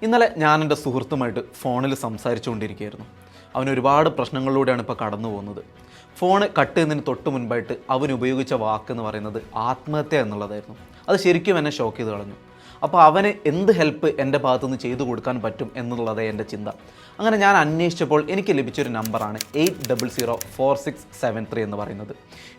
ഇന്നലെ ഞാൻ എൻ്റെ സുഹൃത്തുമായിട്ട് ഫോണിൽ സംസാരിച്ചുകൊണ്ടിരിക്കുകയായിരുന്നു. അവൻ ഒരുപാട് പ്രശ്നങ്ങളിലൂടെയാണ് ഇപ്പോൾ കടന്നു പോകുന്നത്. ഫോൺ കട്ട് ചെയ്യുന്നതിന് തൊട്ട് മുൻപായിട്ട് അവൻ ഉപയോഗിച്ച വാക്കെന്ന് പറയുന്നത് ആത്മഹത്യ എന്നുള്ളതായിരുന്നു. അത് ശരിക്കും എന്നെ ഷോക്ക് ചെയ്ത് കളഞ്ഞു. അപ്പോൾ അവന് എന്ത് ഹെൽപ്പ് എൻ്റെ ഭാഗത്തുനിന്ന് ചെയ്തു കൊടുക്കാൻ പറ്റും എന്നുള്ളതേ എൻ്റെ ചിന്ത. അങ്ങനെ ഞാൻ അന്വേഷിച്ചപ്പോൾ എനിക്ക് ലഭിച്ചൊരു നമ്പറാണ് 800467 എന്ന് പറയുന്നത്.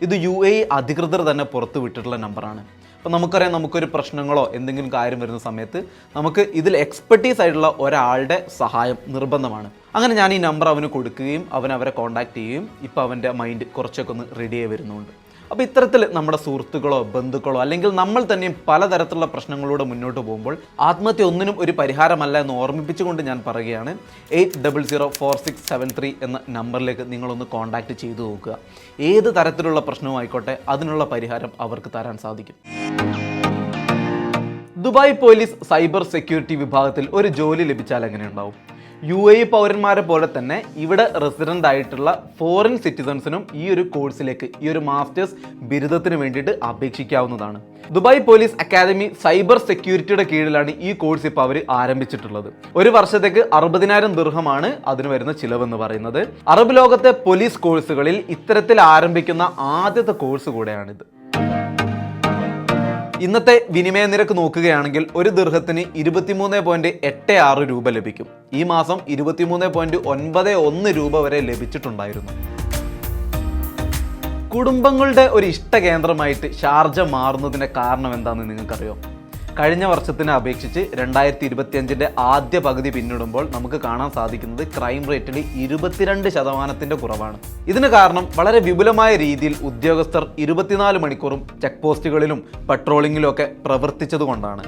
ഇത് UAE അധികൃതർ തന്നെ പുറത്തു വിട്ടിട്ടുള്ള നമ്പറാണ്. അപ്പോൾ നമുക്കറിയാം, നമുക്കൊരു പ്രശ്നങ്ങളോ എന്തെങ്കിലും കാര്യം വരുന്ന സമയത്ത് നമുക്ക് ഇതിൽ എക്സ്പെർട്ടീസ് ആയിട്ടുള്ള ഒരാളുടെ സഹായം നിർബന്ധമാണ്. അങ്ങനെ ഞാൻ ഈ നമ്പർ അവന് കൊടുക്കുകയും അവരെ കോൺടാക്ട് ചെയ്യുകയും ഇപ്പോൾ അവൻ്റെ മൈൻഡ് കുറച്ചൊക്കെ ഒന്ന് റെഡിയായി വരുന്നുണ്ട്. അപ്പോൾ ഇത്തരത്തിൽ നമ്മുടെ സുഹൃത്തുക്കളോ ബന്ധുക്കളോ അല്ലെങ്കിൽ നമ്മൾ തന്നെയും പലതരത്തിലുള്ള പ്രശ്നങ്ങളിലൂടെ മുന്നോട്ട് പോകുമ്പോൾ ആത്മഹത്യ ഒന്നിനും ഒരു പരിഹാരമല്ല എന്ന് ഓർമ്മിപ്പിച്ചുകൊണ്ട് ഞാൻ പറയുകയാണ്, 800467 എന്ന നമ്പറിലേക്ക് നിങ്ങളൊന്ന് കോൺടാക്റ്റ് ചെയ്തു നോക്കുക. ഏത് തരത്തിലുള്ള പ്രശ്നവും ആയിക്കോട്ടെ, അതിനുള്ള പരിഹാരം അവർക്ക് തരാൻ സാധിക്കും. ദുബായ് പോലീസ് സൈബർ സെക്യൂരിറ്റി വിഭാഗത്തിൽ ഒരു ജോലി ലഭിച്ചാൽ എങ്ങനെയുണ്ടാവും? UAE പൗരന്മാരെ പോലെ തന്നെ ഇവിടെ റെസിഡൻ്റ് ആയിട്ടുള്ള ഫോറിൻ സിറ്റിസൺസിനും ഈ ഒരു കോഴ്സിലേക്ക്, ഈ ഒരു മാസ്റ്റേഴ്സ് ബിരുദത്തിന് വേണ്ടിയിട്ട് അപേക്ഷിക്കാവുന്നതാണ്. ദുബായ് പോലീസ് അക്കാദമി സൈബർ സെക്യൂരിറ്റിയുടെ കീഴിലാണ് ഈ കോഴ്സ് ഇപ്പോൾ അവർ ആരംഭിച്ചിട്ടുള്ളത്. ഒരു വർഷത്തേക്ക് 60,000 ദിർഹമാണ് അതിന് വരുന്ന ചിലവെന്ന് പറയുന്നത്. അറബ് ലോകത്തെ പോലീസ് കോഴ്സുകളിൽ ഇത്തരത്തിൽ ആരംഭിക്കുന്ന ആദ്യത്തെ കോഴ്സ് കൂടെയാണിത്. ഇന്നത്തെ വിനിമയ നിരക്ക് നോക്കുകയാണെങ്കിൽ ഒരു ദിർഹത്തിന് 23.86 രൂപ ലഭിക്കും. ഈ മാസം 23.91 രൂപ വരെ ലഭിച്ചിട്ടുണ്ടായിരുന്നു. കുടുംബങ്ങളുടെ ഒരു ഇഷ്ടകേന്ദ്രമായിട്ട് ഷാർജ മാറുന്നതിൻ്റെ കാരണം എന്താണെന്ന് നിങ്ങൾക്കറിയോ? കഴിഞ്ഞ വർഷത്തിനെ അപേക്ഷിച്ച് 2025 ആദ്യ പകുതി പിന്നിടുമ്പോൾ നമുക്ക് കാണാൻ സാധിക്കുന്നത് ക്രൈം റേറ്റിൽ 22% കുറവാണ്. ഇതിന് കാരണം വളരെ വിപുലമായ രീതിയിൽ ഉദ്യോഗസ്ഥർ 24 മണിക്കൂറും ചെക്ക് പോസ്റ്റുകളിലും പട്രോളിങ്ങിലും ഒക്കെ പ്രവർത്തിച്ചതുകൊണ്ടാണ്.